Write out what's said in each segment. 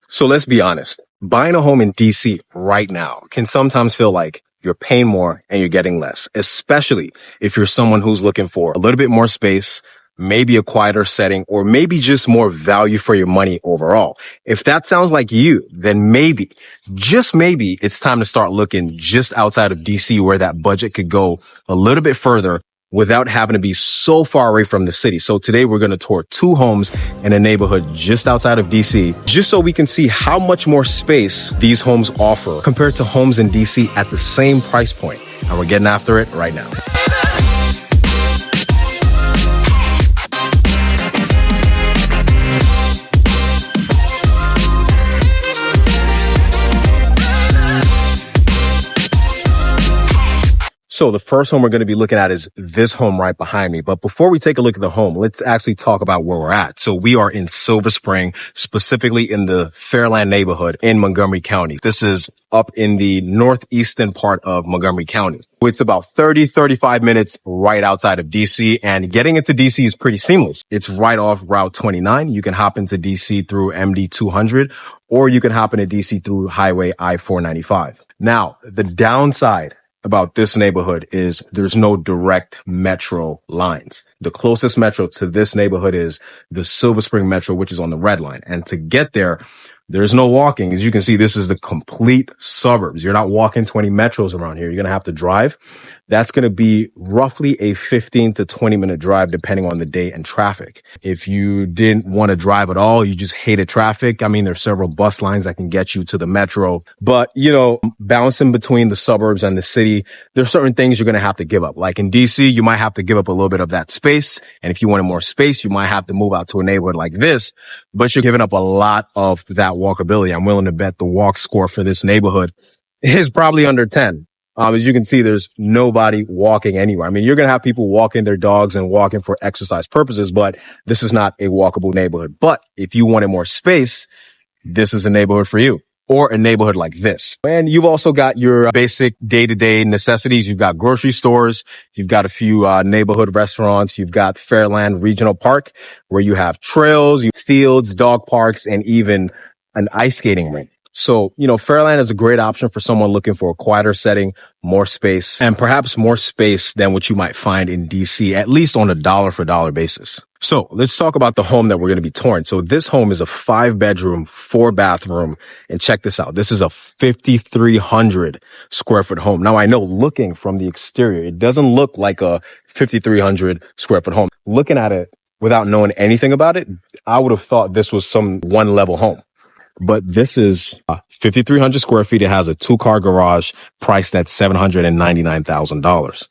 So let's be honest. Buying a home in DC right now can sometimes feel like you're paying more and you're getting less, especially if you're someone who's looking for a little bit more space, maybe a quieter setting, or maybe just more value for your money overall. If that sounds like you, then maybe, just maybe, it's time to start looking just outside of DC where that budget could go a little bit further without having to be so far away from the city. So today we're going to tour 2 homes in a neighborhood just outside of DC, just so we can see how much more space these homes offer compared to homes in DC at the same price point. And we're getting after it right now. So the first home we're going to be looking at is this home right behind me. But before we take a look at the home, let's actually talk about where we're at. So we are in Silver Spring, specifically in the Fairland neighborhood in Montgomery County. This is up in the northeastern part of Montgomery County. It's about 35 minutes right outside of DC, and getting into DC is pretty seamless. It's right off Route 29. You can hop into DC through MD 200, or you can hop into DC through Highway I-495. Now, the downside about this neighborhood is there's no direct metro lines. The closest metro to this neighborhood is the Silver Spring Metro, which is on the red line. And to get there, there's no walking. As you can see, this is the complete suburbs. You're not walking 20 metros around here. You're going to have to drive. That's going to be roughly a 15 to 20 minute drive, depending on the day and traffic. If you didn't want to drive at all, you just hated traffic. I mean, there's several bus lines that can get you to the metro, but bouncing between the suburbs and the city, there's certain things you're going to have to give up. Like in DC, you might have to give up a little bit of that space. And if you wanted more space, you might have to move out to a neighborhood like this, but you're giving up a lot of that walkability. I'm willing to bet the walk score for this neighborhood is probably under 10. As you can see, there's nobody walking anywhere. I mean, you're going to have people walking their dogs and walking for exercise purposes, but this is not a walkable neighborhood. But if you wanted more space, this is a neighborhood for you, or a neighborhood like this. And you've also got your basic day-to-day necessities. You've got grocery stores. You've got a few neighborhood restaurants. You've got Fairland Regional Park, where you have trails, fields, dog parks, and even an ice skating rink. So, Fairland is a great option for someone looking for a quieter setting, more space, and perhaps more space than what you might find in DC, at least on a dollar for dollar basis. So let's talk about the home that we're going to be touring. So this home is a 5-bedroom, 4-bathroom. And check this out. This is a 5,300 square foot home. Now, I know looking from the exterior, it doesn't look like a 5,300 square foot home. Looking at it without knowing anything about it, I would have thought this was some 1-level home. But this is 5,300 square feet. It has a 2-car garage priced at $799,000.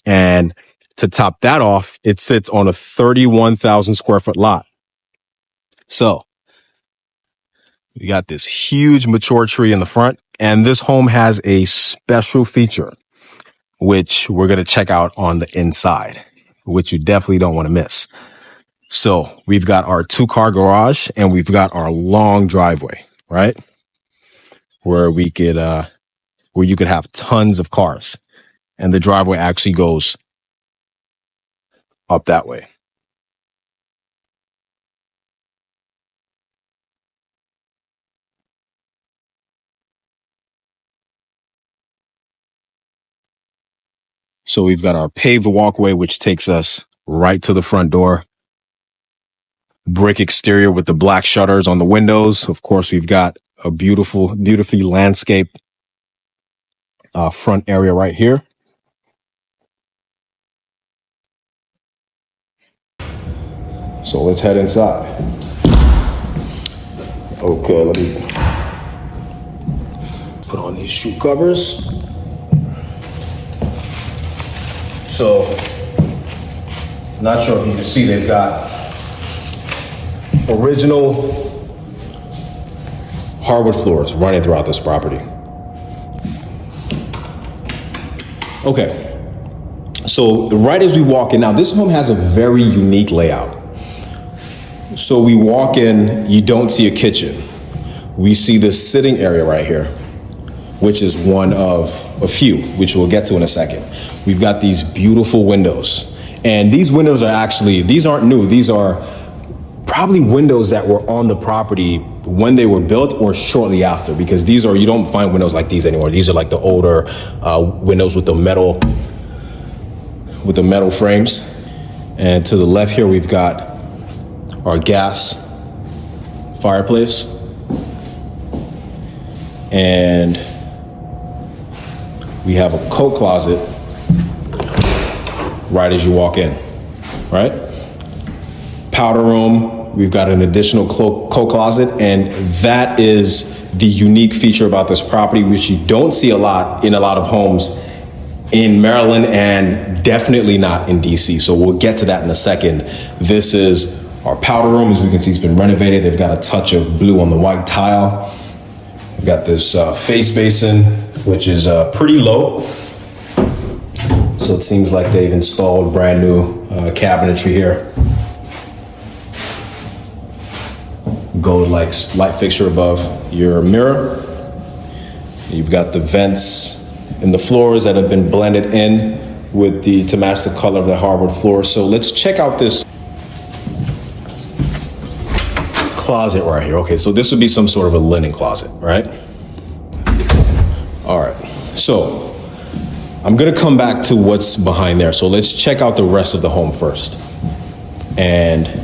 And to top that off, it sits on a 31,000 square foot lot. So you got this huge mature tree in the front. And this home has a special feature, which we're going to check out on the inside, which you definitely don't want to miss. So we've got our 2-car garage and we've got our long driveway, right? Where you could have tons of cars, and the driveway actually goes up that way. So we've got our paved walkway, which takes us right to the front door. Brick exterior with the black shutters on the windows. Of course, we've got a beautifully landscaped front area right here. So let's head inside. Okay, let me put on these shoe covers. So, not sure if you can see, they've got original hardwood floors running throughout this property. Okay, so right as we walk in, now this home has a very unique layout. So we walk in, you don't see a kitchen. We see this sitting area right here, which is one of a few, which we'll get to in a second. We've got these beautiful windows, and these windows are these aren't new. These are probably windows that were on the property when they were built or shortly after, because these are, you don't find windows like these anymore. These are like the older windows with the metal frames. And to the left here, we've got our gas fireplace. And we have a coat closet right as you walk in, right? Powder room, we've got an additional coat closet, and that is the unique feature about this property, which you don't see a lot in a lot of homes in Maryland and definitely not in DC. So we'll get to that in a second. This is our powder room. As we can see, it's been renovated. They've got a touch of blue on the white tile. We've got this face basin, which is pretty low. So it seems like they've installed brand new cabinetry here. Gold light fixture above your mirror. You've got the vents in the floors that have been blended in with to match the color of the hardwood floor. So let's check out this closet right here. Okay, so this would be some sort of a linen closet, right? All right, so I'm gonna come back to what's behind there. So let's check out the rest of the home first. And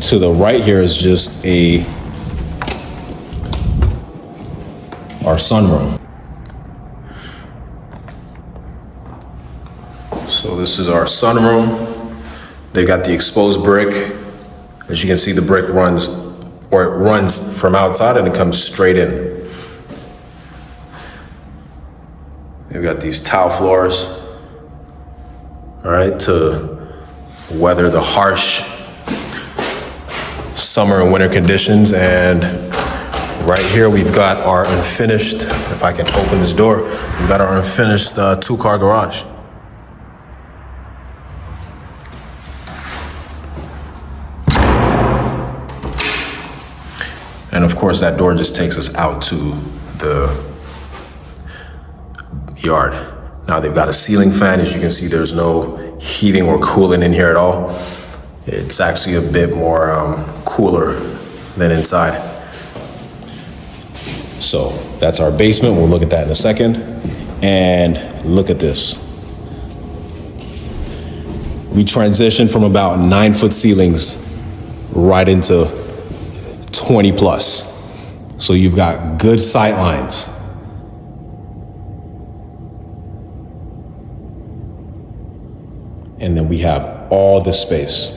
to the right here is just our sunroom. So this is our sunroom. They got the exposed brick. As you can see, the brick runs from outside and it comes straight in. They've got these tile floors, all right, to weather the harsh summer and winter conditions. And right here, we've got our unfinished, if I can open this door, we've got our unfinished 2-car garage. And of course, that door just takes us out to the yard. Now they've got a ceiling fan. As you can see, there's no heating or cooling in here at all. It's actually a bit more cooler than inside. So that's our basement. We'll look at that in a second. And look at this. We transitioned from about 9-foot ceilings right into 20 plus. So you've got good sight lines. And then we have all this space.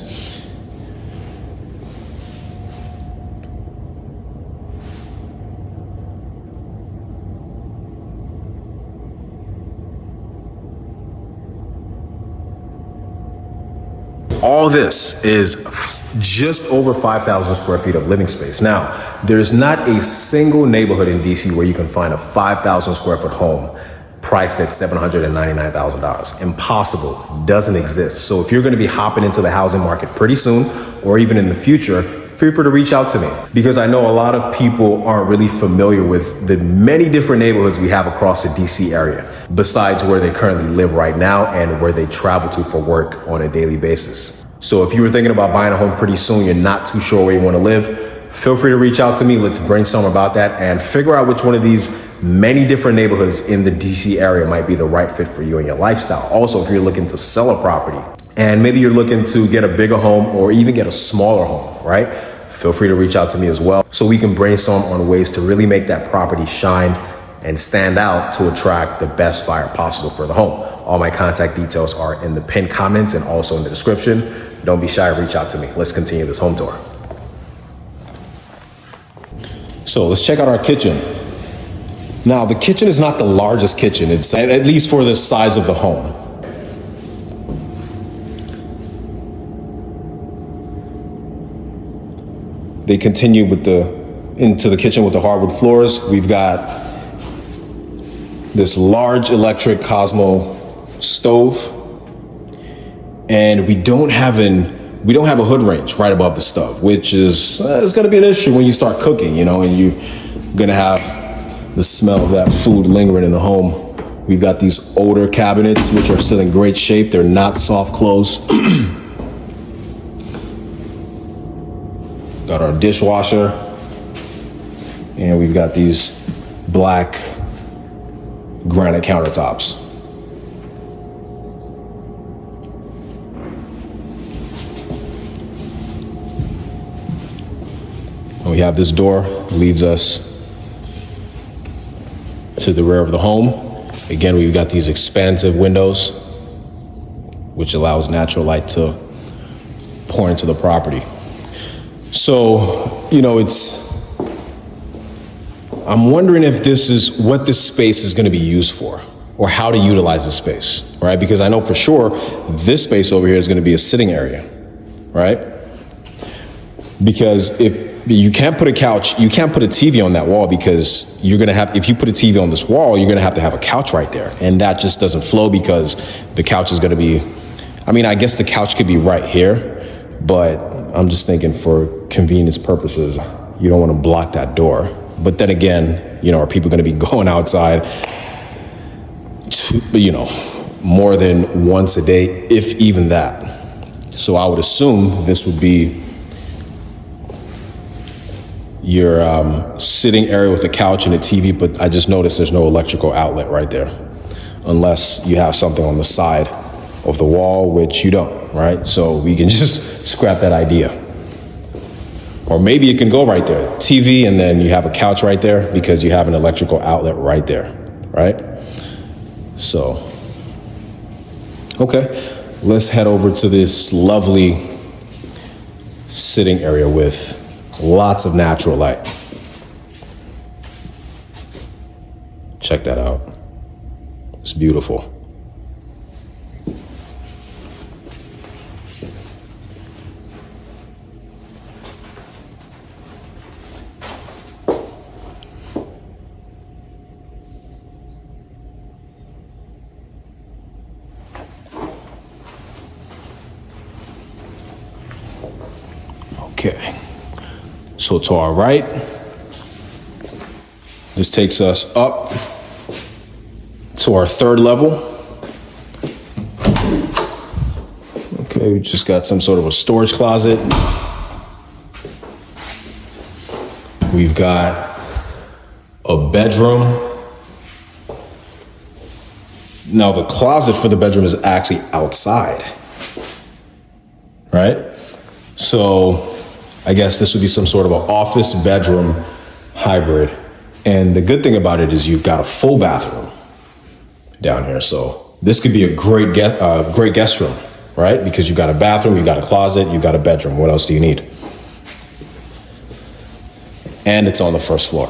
All this is just over 5,000 square feet of living space. Now, there's not a single neighborhood in DC where you can find a 5,000 square foot home priced at $799,000. Impossible, doesn't exist. So if you're gonna be hopping into the housing market pretty soon, or even in the future, feel free to reach out to me, because I know a lot of people aren't really familiar with the many different neighborhoods we have across the DC area, besides where they currently live right now and where they travel to for work on a daily basis. So if you were thinking about buying a home pretty soon, you're not too sure where you wanna live, feel free to reach out to me. Let's brainstorm about that and figure out which one of these many different neighborhoods in the DC area might be the right fit for you and your lifestyle. Also, if you're looking to sell a property and maybe you're looking to get a bigger home or even get a smaller home, right? Feel free to reach out to me as well so we can brainstorm on ways to really make that property shine and stand out to attract the best buyer possible for the home. All my contact details are in the pinned comments and also in the description. Don't be shy, reach out to me. Let's continue this home tour. So let's check out our kitchen. Now, the kitchen is not the largest kitchen. It's at least for the size of the home. They continue into the kitchen with the hardwood floors. We've got this large electric Cosmo stove, and we don't have a hood range right above the stove, which is going to be an issue when you start cooking, and you're going to have the smell of that food lingering in the home. We've got these older cabinets, which are still in great shape. They're not soft close. Got our dishwasher. And we've got these black granite countertops. And we have this door, leads us to the rear of the home. Again, we've got these expansive windows, which allows natural light to pour into the property. So, I'm wondering if this is what this space is going to be used for, or how to utilize the space, right? Because I know for sure this space over here is going to be a sitting area, right? Because if you can't put a couch, you can't put a TV on that wall, because you're going to have, if you put a TV on this wall, you're going to have a couch right there. And that just doesn't flow, because the couch is going to be, I guess the couch could be right here, but I'm just thinking for convenience purposes, you don't want to block that door. But then again, are people going to be going outside more than once a day, if even that? So I would assume this would be your sitting area with a couch and a TV, but I just noticed there's no electrical outlet right there, unless you have something on the side of the wall, which you don't, right? So we can just scrap that idea. Or maybe it can go right there, TV, and then you have a couch right there because you have an electrical outlet right there, right? So, okay, let's head over to this lovely sitting area with lots of natural light. Check that out. It's beautiful. Okay, so to our right, this takes us up to our third level. Okay, we just got some sort of a storage closet. We've got a bedroom. Now the closet for the bedroom is actually outside, right? So I guess this would be some sort of an office bedroom hybrid. And the good thing about it is you've got a full bathroom down here. So this could be a great guest room, right? Because you've got a bathroom, you've got a closet, you've got a bedroom. What else do you need? And it's on the first floor.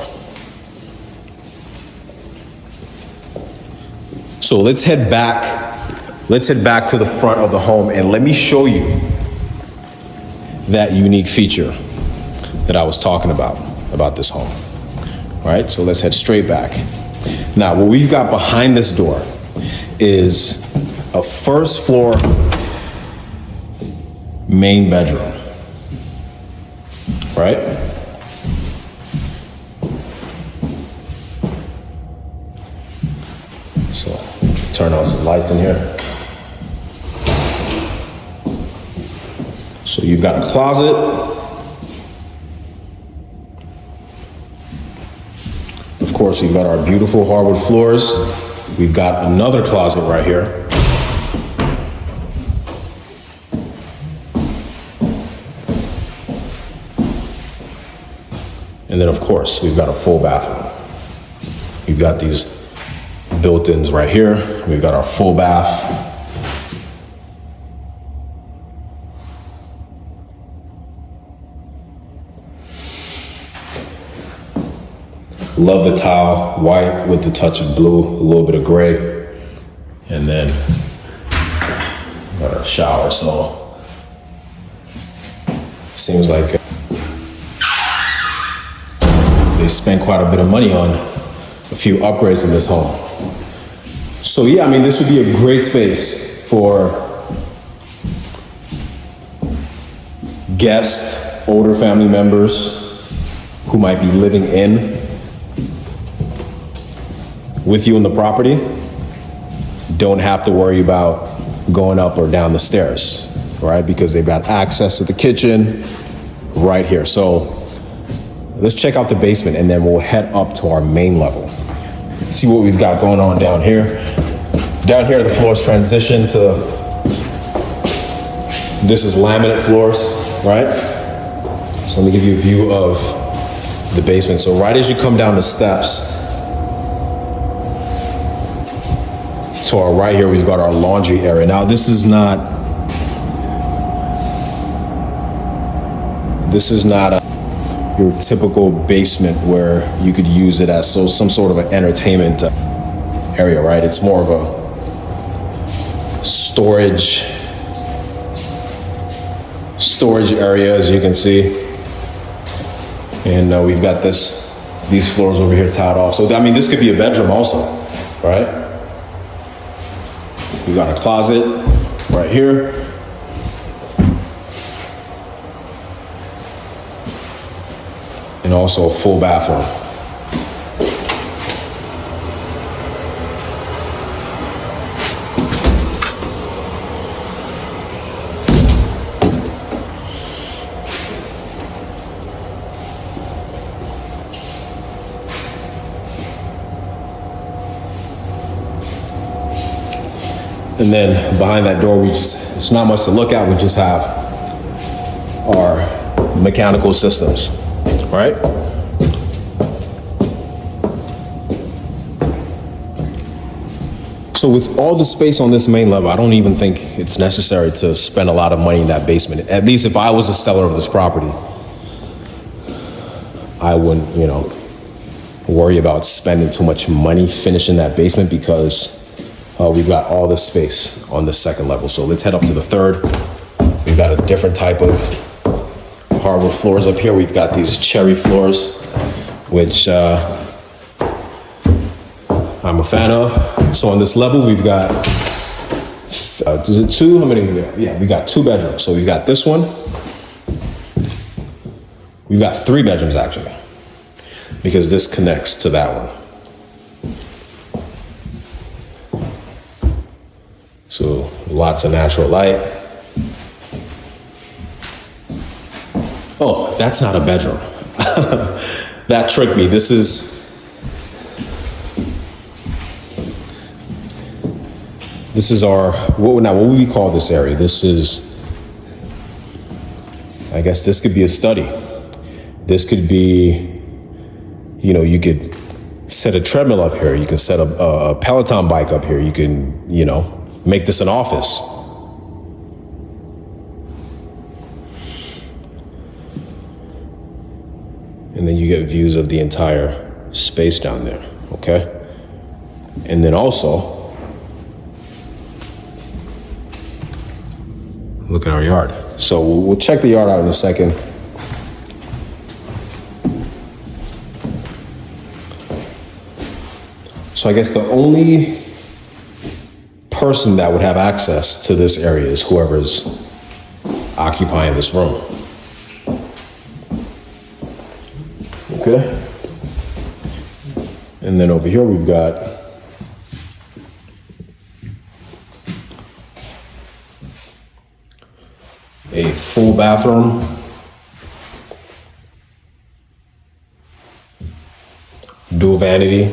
So let's head back. Let's head back to the front of the home and let me show you that unique feature that I was talking about this home. All right, so let's head straight back. Now, what we've got behind this door is a first floor main bedroom, right? So turn on some lights in here. So you've got a closet. Of course, we've got our beautiful hardwood floors. We've got another closet right here. And then, of course, we've got a full bathroom. We've got these built-ins right here. We've got our full bath. Love the tile, white with the touch of blue, a little bit of gray. And then got a shower, so seems like they spent quite a bit of money on a few upgrades in this home. So yeah, this would be a great space for guests, older family members who might be living in with you in the property. Don't have to worry about going up or down the stairs, right? Because they've got access to the kitchen, right here. So let's check out the basement and then we'll head up to our main level. See what we've got going on down here. Down here, the floors transition to, this is laminate floors, right? So let me give you a view of the basement. So right as you come down the steps, to our right here, we've got our laundry area. Now, this is not your typical basement where you could use it as some sort of an entertainment area, right? It's more of a storage area, as you can see. And we've got these floors over here tiled off. So, I mean, this could be a bedroom also, right? We've got a closet right here. And also a full bathroom. And then behind that door, it's not much to look at. We just have our mechanical systems, right? So with all the space on this main level, I don't even think it's necessary to spend a lot of money in that basement. At least if I was a seller of this property, I wouldn't, worry about spending too much money finishing that basement because we've got all this space on the second level. So let's head up to the third. We've got a different type of hardwood floors up here. We've got these cherry floors, which I'm a fan of. So on this level, we've got, is it two? How many we got? Yeah, we got 2 bedrooms. So we've got this one. We've got 3 bedrooms actually, because this connects to that one. So lots of natural light. Oh, that's not a bedroom. That tricked me. This is our, what would we call this area? This is, I guess this could be a study. This could be, you could set a treadmill up here. You can set a Peloton bike up here. You can, make this an office. And then you get views of the entire space down there, okay? And then also, look at our yard. So we'll check the yard out in a second. So I guess the only person that would have access to this area is whoever's occupying this room. Okay. And then over here we've got a full bathroom, dual vanity.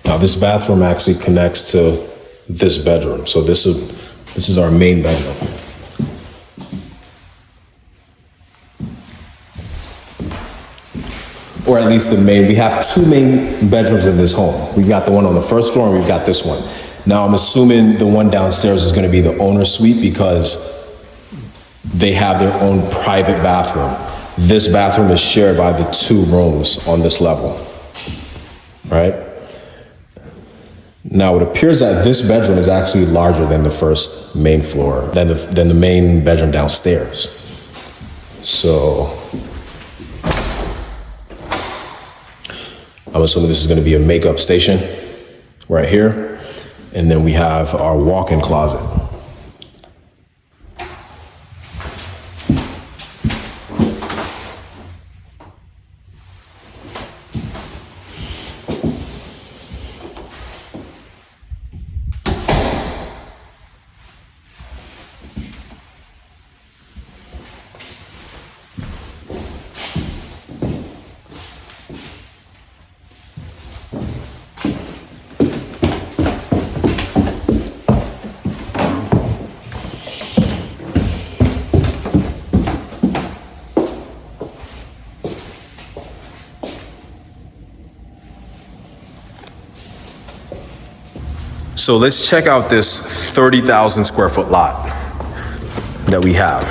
Now this bathroom actually connects to this bedroom. So this is our main bedroom. Or at least we have 2 main bedrooms in this home. We've got the one on the first floor and we've got this one. Now I'm assuming the one downstairs is gonna be the owner's suite because they have their own private bathroom. This bathroom is shared by the 2 rooms on this level, right? Now it appears that this bedroom is actually larger than the first main floor, than the main bedroom downstairs. So I'm assuming this is going to be a makeup station right here. And then we have our walk-in closet. So let's check out this 30,000 square foot lot that we have.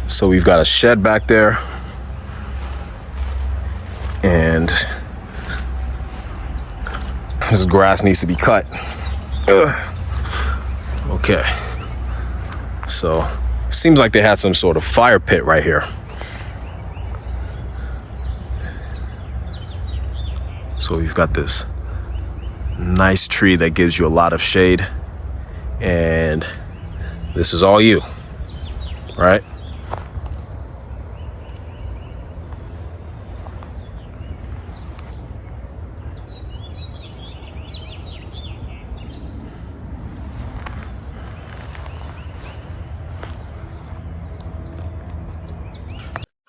So we've got a shed back there, and this grass needs to be cut. Okay. So seems like they had some sort of fire pit right here. So we've got this nice tree that gives you a lot of shade, and this is all you, right?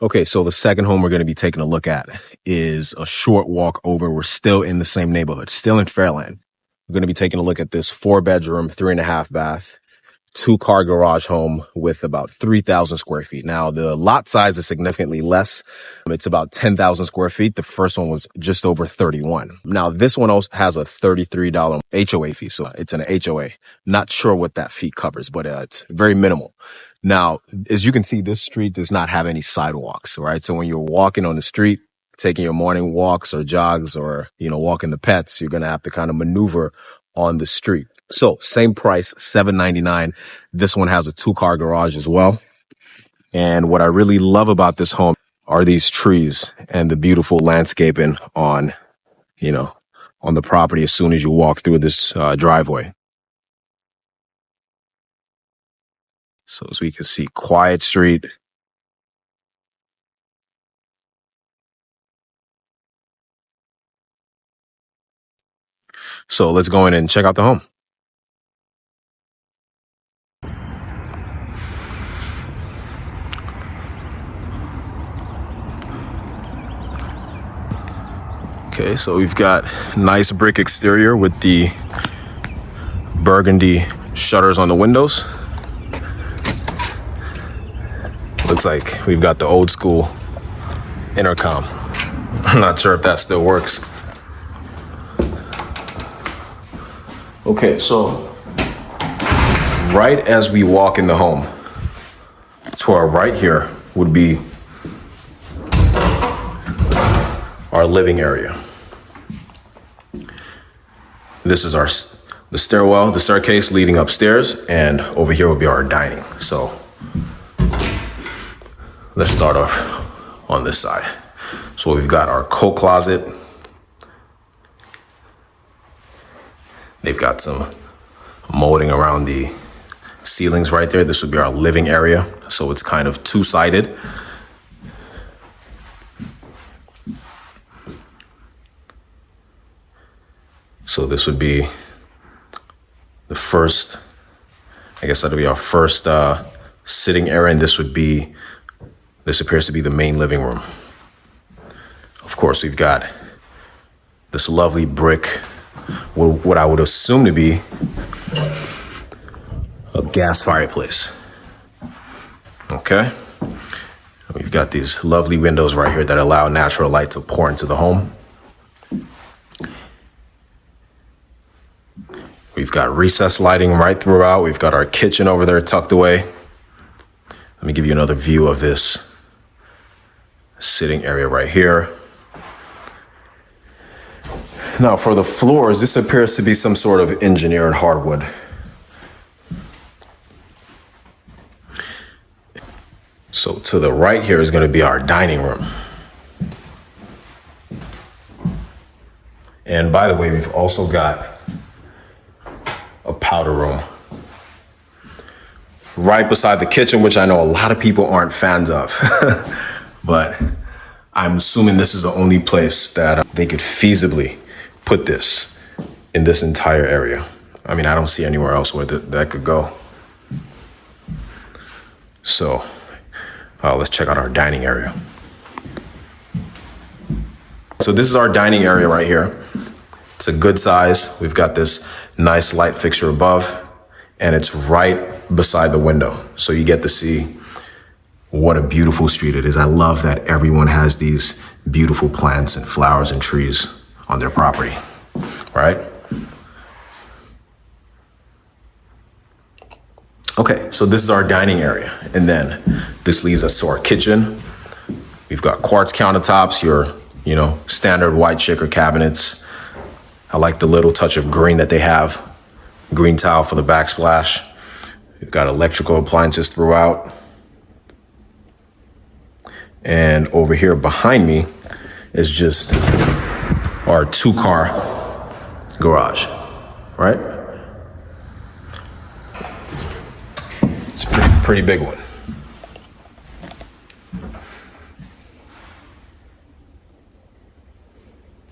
Okay, so the second home we're going to be taking a look at is a short walk over. We're still in the same neighborhood, still in Fairland. We're going to be taking a look at this 4-bedroom, 3.5 bath, 2-car garage home with about 3,000 square feet. Now, the lot size is significantly less. It's about 10,000 square feet. The first one was just over 31. Now, this one also has a $33 HOA fee, so it's an HOA. Not sure what that fee covers, but it's very minimal. Now, as you can see, this street does not have any sidewalks, right? So when you're walking on the street, taking your morning walks or jogs or, walking the pets, you're going to have to kind of maneuver on the street. So same price, $799. This one has a 2-car garage as well. And what I really love about this home are these trees and the beautiful landscaping on the property as soon as you walk through this driveway. So as we can see, quiet street. So let's go in and check out the home. Okay, so we've got nice brick exterior with the burgundy shutters on the windows. Looks like we've got the old school intercom. I'm not sure if that still works. Okay, so right as we walk in the home, to our right here would be our living area. This is the stairwell, the staircase leading upstairs, and over here will be our dining. So let's start off on this side. So we've got our coat closet. They've got some molding around the ceilings right there. This would be our living area. So it's kind of two-sided. So this would be the first, I guess that'll be our first sitting area, and this appears to be the main living room. Of course, we've got this lovely brick, what I would assume to be a gas fireplace. Okay. We've got these lovely windows right here that allow natural light to pour into the home. We've got recessed lighting right throughout. We've got our kitchen over there tucked away. Let me give you another view of this sitting area right here. Now for the floors, this appears to be some sort of engineered hardwood. So to the right here is going to be our dining room. And by the way, we've also got a powder room right beside the kitchen, which I know a lot of people aren't fans of. But I'm assuming this is the only place that they could feasibly put this in this entire area. I mean, I don't see anywhere else where that could go. So let's check out our dining area. So this is our dining area right here. It's a good size. We've got this nice light fixture above, and it's right beside the window. So you get to see What a beautiful street it is. I love that everyone has these beautiful plants and flowers and trees on their property, right? Okay, so this is our dining area. And then this leads us to our kitchen. We've got quartz countertops, your, standard white shaker cabinets. I like the little touch of green that they have. Green tile for the backsplash. We've got electrical appliances throughout. And over here behind me is just our 2-car garage, right? It's a pretty big one.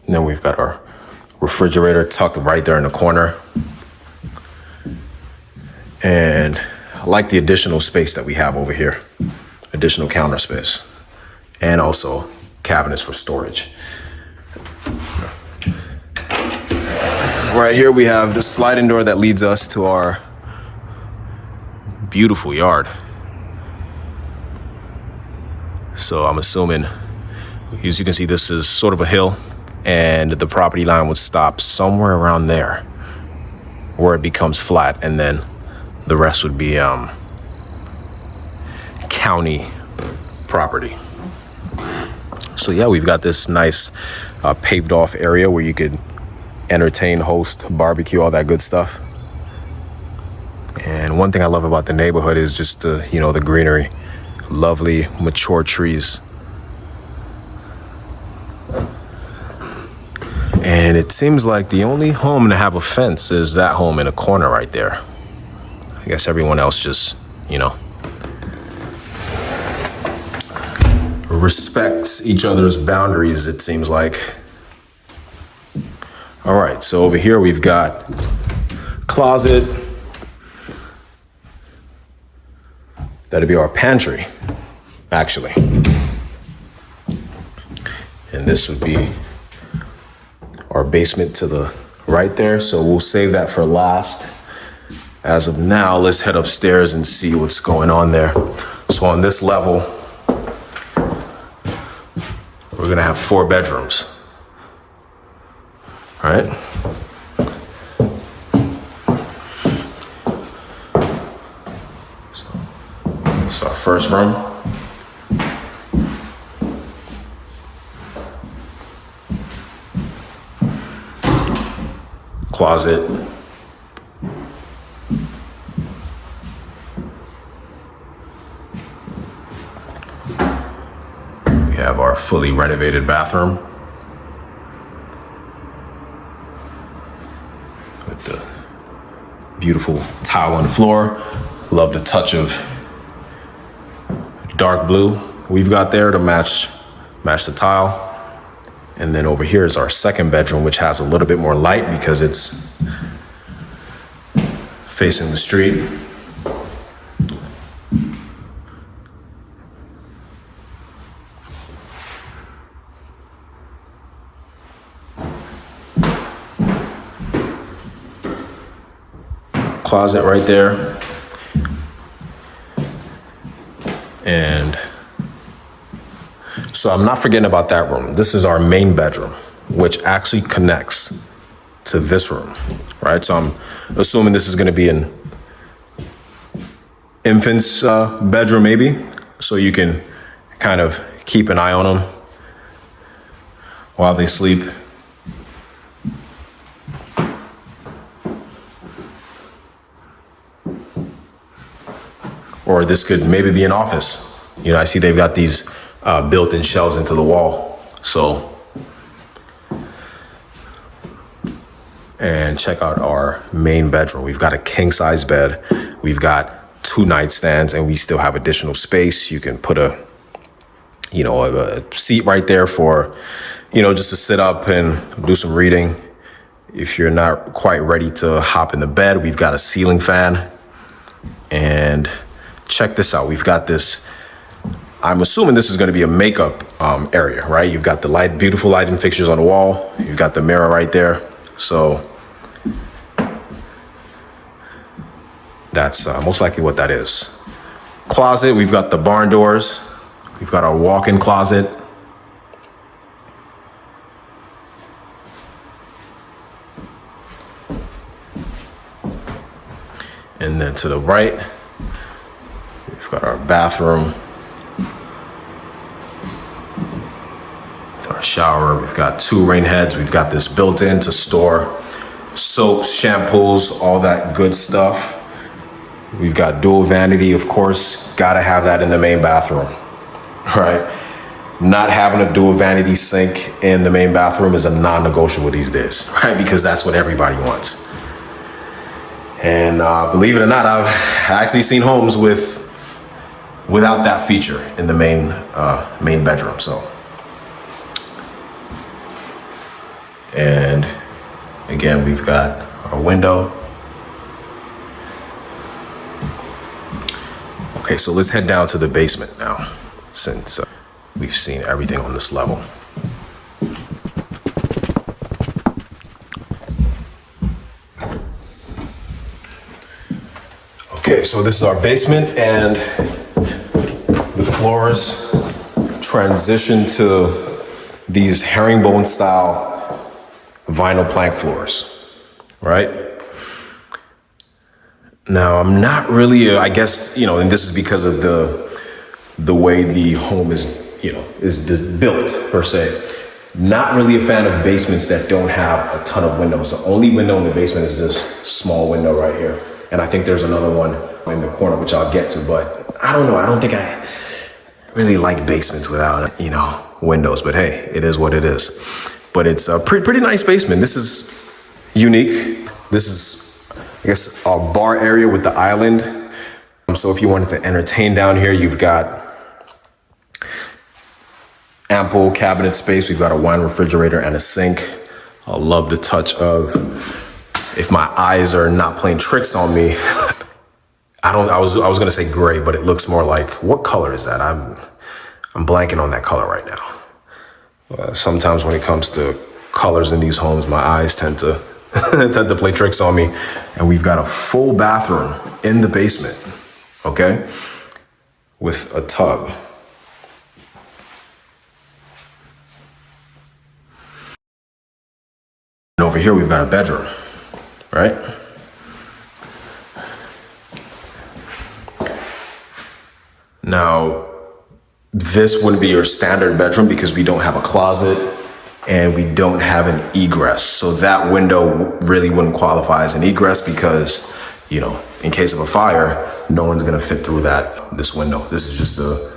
And then we've got our refrigerator tucked right there in the corner. And I like the additional space that we have over here. Additional counter space. And also cabinets for storage. Right here we have the sliding door that leads us to our beautiful yard. So I'm assuming, as you can see, this is sort of a hill, and the property line would stop somewhere around there where it becomes flat, and then the rest would be county property. So yeah, we've got this nice paved off area where you could entertain, host, barbecue, all that good stuff. And one thing I love about the neighborhood is just the greenery, lovely mature trees. And it seems like the only home to have a fence is that home in a corner right there. I guess everyone else just, respects each other's boundaries, it seems like. All right, so over here we've got closet. That'd be our pantry, actually. And this would be our basement to the right there, so we'll save that for last. As of now, let's head upstairs and see what's going on there. So on this level, we're gonna have 4 bedrooms, all right? So our first room. Closet. We have our fully renovated bathroom with the beautiful tile on the floor. Love the touch of dark blue we've got there to match the tile. And then over here is our second bedroom, which has a little bit more light because it's facing the street. Closet right there. And so I'm not forgetting about that room. This is our main bedroom, which actually connects to this room, right? So I'm assuming this is gonna be an infant's bedroom maybe, so you can kind of keep an eye on them while they sleep. Or this could maybe be an office. I see they've got these built-in shelves into the wall. So, and check out our main bedroom. We've got a king-size bed. We've got 2 nightstands, and we still have additional space. You can put a seat right there for, just to sit up and do some reading. If you're not quite ready to hop in the bed, we've got a ceiling fan. And check this out. We've got this, I'm assuming this is going to be a makeup area, right? You've got the beautiful lighting fixtures on the wall. You've got the mirror right there. So that's most likely what that is. Closet, we've got the barn doors. We've got our walk-in closet. And then to the right, we've got our bathroom. Our shower, we've got 2 rain heads. We've got this built in to store soaps, shampoos, all that good stuff. We've got dual vanity, of course, gotta have that in the main bathroom, right? Not having a dual vanity sink in the main bathroom is a non-negotiable these days, right? Because that's what everybody wants. And believe it or not, I've actually seen homes without that feature in the main bedroom. So, and again, we've got our window. Okay, so let's head down to the basement now, since we've seen everything on this level. Okay, so this is our basement, and the floors transition to these herringbone style vinyl plank floors, right? Now, I'm not really, I guess, and this is because of the way the home is built per se. Not really a fan of basements that don't have a ton of windows. The only window in the basement is this small window right here. And I think there's another one in the corner, which I'll get to, but I don't know. I don't think I really like basements without, windows, but hey, it is what it is. But it's a pretty nice basement. This is unique. This is, I guess, a bar area with the island. So if you wanted to entertain down here, you've got ample cabinet space. We've got a wine refrigerator and a sink. I love the touch of, if my eyes are not playing tricks on me, I was gonna say gray, but it looks more like, what color is that? I'm blanking on that color right now. Sometimes when it comes to colors in these homes, my eyes tend to play tricks on me. And we've got a full bathroom in the basement, okay? With a tub. And over here, we've got a bedroom, right? Now, this wouldn't be your standard bedroom because we don't have a closet and we don't have an egress. So that window really wouldn't qualify as an egress because, in case of a fire, no one's gonna fit through this window. This is just the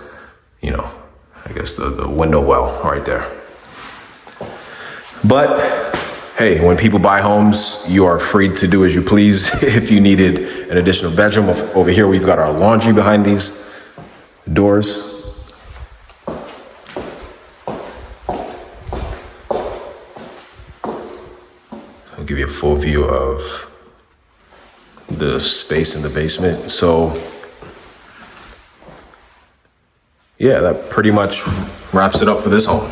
window well right there. But hey, when people buy homes, you are free to do as you please. If you needed an additional bedroom, over here we've got our laundry behind these doors. I'll give you a full view of the space in the basement. So yeah, that pretty much wraps it up for this home.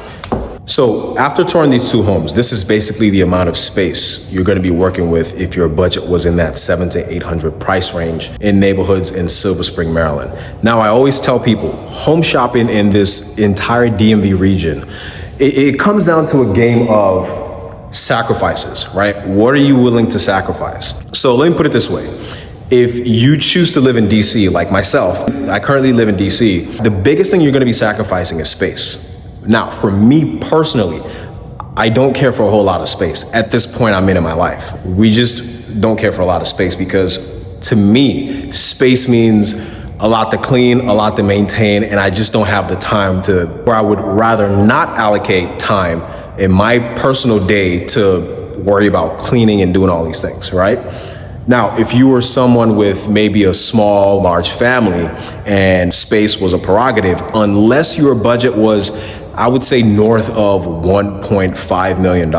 So after touring these 2 homes, this is basically the amount of space you're going to be working with if your budget was in that $700 to $800 price range in neighborhoods in Silver Spring, Maryland. Now, I always tell people, home shopping in this entire DMV region, it comes down to a game of sacrifices, right? What are you willing to sacrifice? So let me put it this way. If you choose to live in DC, like myself, I currently live in DC, the biggest thing you're going to be sacrificing is space. Now, for me personally, I don't care for a whole lot of space. At this point I'm in my life, we just don't care for a lot of space because to me, space means a lot to clean, a lot to maintain, and I just don't have the time where I would rather not allocate time in my personal day to worry about cleaning and doing all these things, right? Now, if you were someone with maybe a small, large family and space was a prerogative, unless your budget was, I would say, north of $1.5 million,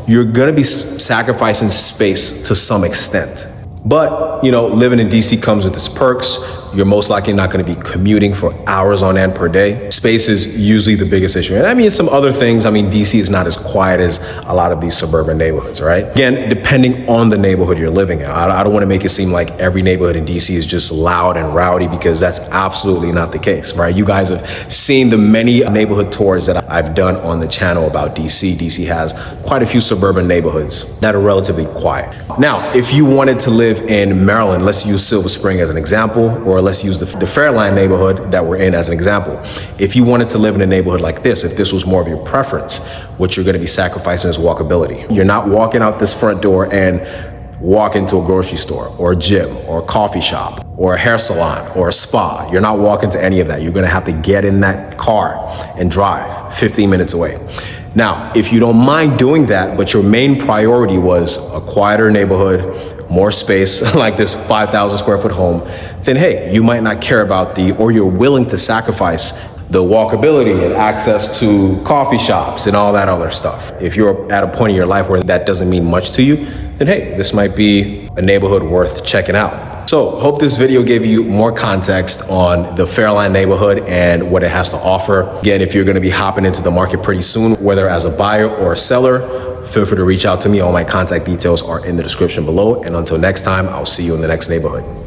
you're gonna be sacrificing space to some extent. But, living in DC comes with its perks. You're most likely not going to be commuting for hours on end per day. Space is usually the biggest issue. And I mean, some other things. I mean, DC is not as quiet as a lot of these suburban neighborhoods, right? Again, depending on the neighborhood you're living in. I don't want to make it seem like every neighborhood in DC is just loud and rowdy, because that's absolutely not the case, right? You guys have seen the many neighborhood tours that I've done on the channel about DC. DC has quite a few suburban neighborhoods that are relatively quiet. Now, if you wanted to live in Maryland, let's use Silver Spring as an example, or let's use the Fairland neighborhood that we're in as an example. If you wanted to live in a neighborhood like this, if this was more of your preference, what you're going to be sacrificing is walkability. You're not walking out this front door and walk into a grocery store or a gym or a coffee shop or a hair salon or a spa. You're not walking to any of that. You're going to have to get in that car and drive 15 minutes away. Now, if you don't mind doing that, but your main priority was a quieter neighborhood, more space, like this 5,000 square foot home, then hey, you might not care about or you're willing to sacrifice the walkability and access to coffee shops and all that other stuff. If you're at a point in your life where that doesn't mean much to you, then hey, this might be a neighborhood worth checking out. So hope this video gave you more context on the Fairland neighborhood and what it has to offer. Again, if you're gonna be hopping into the market pretty soon, whether as a buyer or a seller, feel free to reach out to me. All my contact details are in the description below. And until next time, I'll see you in the next neighborhood.